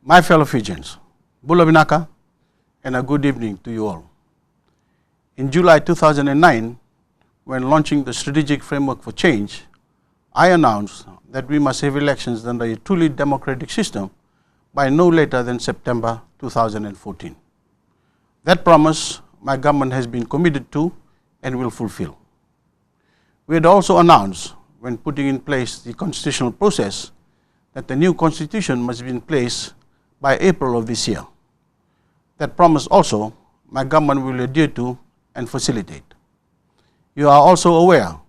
My fellow Fijians, Bula Vinaka, and a good evening to you all. In July 2009, when launching the Strategic Framework for Change, I announced that we must have elections under a truly democratic system by no later than September 2014. That promise my government has been committed to and will fulfill. We had also announced, when putting in place the constitutional process, that the new constitution must be in place by April of this year. That promise also my government will adhere to and facilitate. You are also aware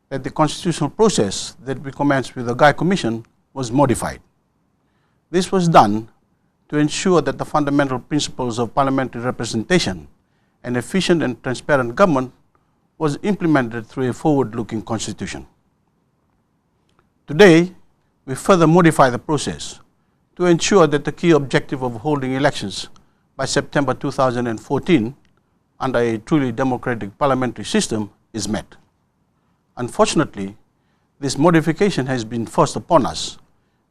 that the constitutional process that we commenced with the Guy Commission was modified. This was done to ensure that the fundamental principles of parliamentary representation and efficient and transparent government was implemented through a forward-looking constitution. Today, we further modify the process to ensure that the key objective of holding elections by September 2014 under a truly democratic parliamentary system is met. Unfortunately, this modification has been forced upon us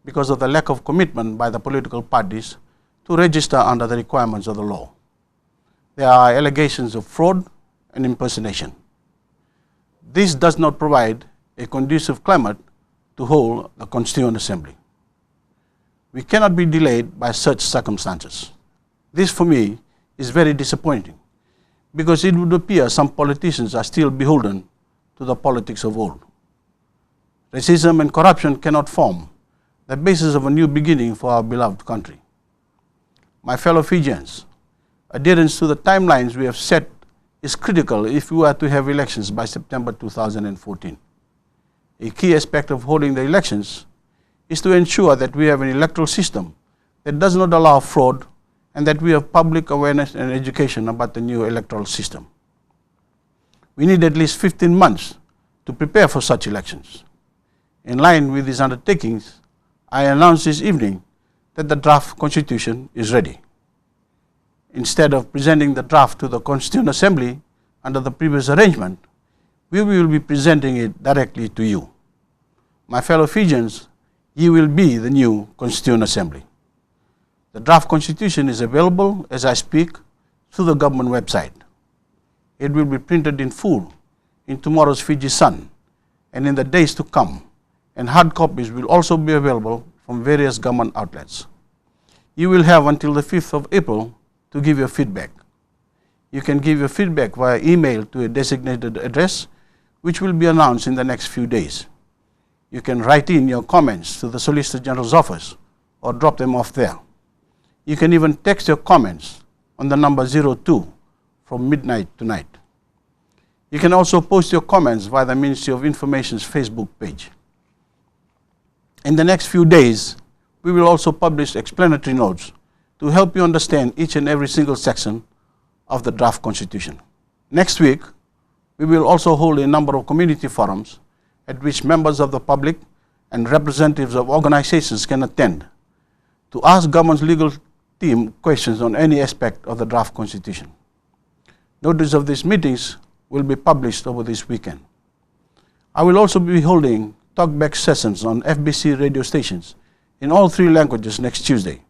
because of the lack of commitment by the political parties to register under the requirements of the law. There are allegations of fraud and impersonation. This does not provide a conducive climate to hold the Constituent Assembly. We cannot be delayed by such circumstances. This for me is very disappointing because it would appear some politicians are still beholden to the politics of old. Racism and corruption cannot form the basis of a new beginning for our beloved country. My fellow Fijians, adherence to the timelines we have set is critical if we are to have elections by September 2014. A key aspect of holding the elections is to ensure that we have an electoral system that does not allow fraud and that we have public awareness and education about the new electoral system. We need at least 15 months to prepare for such elections. In line with these undertakings, I announce this evening that the draft constitution is ready. Instead of presenting the draft to the Constituent Assembly under the previous arrangement, we will be presenting it directly to you. My fellow Fijians, ye will be the new Constituent Assembly. The draft constitution is available as I speak through the government website. It will be printed in full in tomorrow's Fiji Sun and in the days to come, and hard copies will also be available from various government outlets. You will have until the 5th of April to give your feedback. You can give your feedback via email to a designated address, which will be announced in the next few days. You can write in your comments to the Solicitor General's office or drop them off there. You can even text your comments on the number 02 from midnight tonight. You can also post your comments via the Ministry of Information's Facebook page. In the next few days, we will also publish explanatory notes to help you understand each and every single section of the draft constitution. Next week, we will also hold a number of community forums at which members of the public and representatives of organizations can attend to ask government's legal team questions on any aspect of the draft constitution. Notice of these meetings will be published over this weekend. I will also be holding talkback sessions on FBC radio stations in all 3 languages next Tuesday,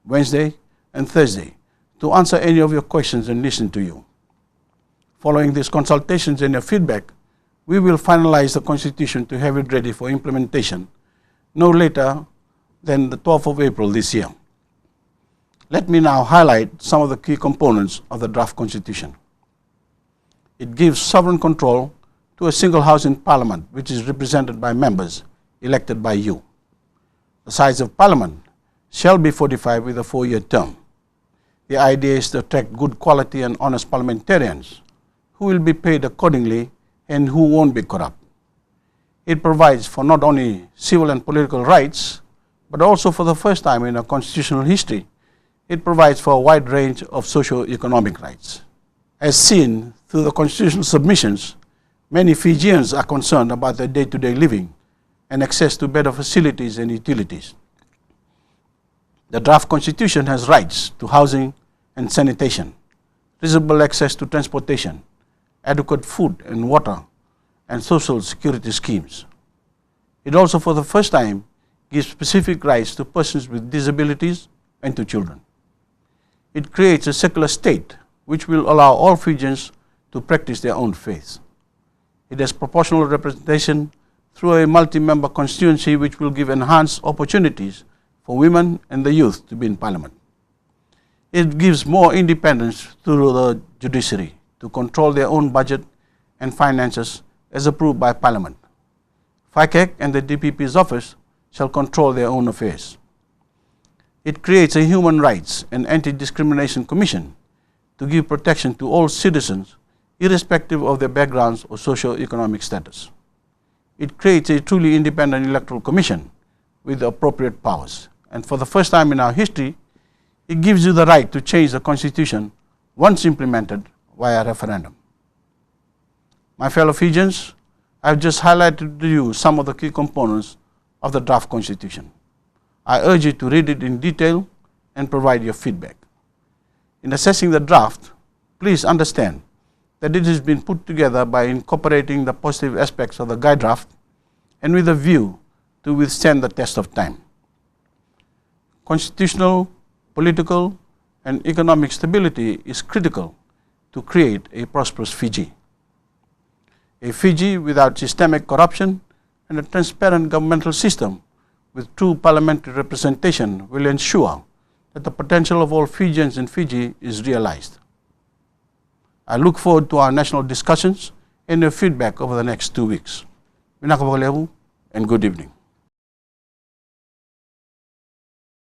Wednesday, and Thursday to answer any of your questions and listen to you. Following these consultations and your feedback, we will finalize the constitution to have it ready for implementation no later than the 12th of April this year. Let me now highlight some of the key components of the draft constitution. It gives sovereign control to a single house in parliament, which is represented by members elected by you. The size of parliament shall be 45 with a 4-year term. The idea is to attract good quality and honest parliamentarians who will be paid accordingly and who won't be corrupt. It provides for not only civil and political rights, but also for the first time in our constitutional history, it provides for a wide range of socio-economic rights. As seen through the constitutional submissions, many Fijians are concerned about their day-to-day living and access to better facilities and utilities. The draft constitution has rights to housing and sanitation, reasonable access to transportation, adequate food and water, and social security schemes. It also, for the first time, gives specific rights to persons with disabilities, and to children. It creates a secular state which will allow all Fijians to practice their own faith. It has proportional representation through a multi-member constituency which will give enhanced opportunities for women and the youth to be in parliament. It gives more independence to the judiciary to control their own budget and finances as approved by parliament. Voreqe and the DPP's office shall control their own affairs. It creates a Human Rights and Anti-Discrimination Commission to give protection to all citizens irrespective of their backgrounds or socio-economic status. It creates a truly independent electoral commission with the appropriate powers. And for the first time in our history, it gives you the right to change the constitution once implemented via referendum. My fellow Fijians, I have just highlighted to you some of the key components of the draft constitution. I urge you to read it in detail and provide your feedback. In assessing the draft, please understand that it has been put together by incorporating the positive aspects of the guide draft and with a view to withstand the test of time. Constitutional, political, and economic stability is critical to create a prosperous Fiji. A Fiji without systemic corruption and a transparent governmental system with true parliamentary representation will ensure that the potential of all Fijians in Fiji is realized. I look forward to our national discussions and your feedback over the next 2 weeks. Minakabagalevu and good evening.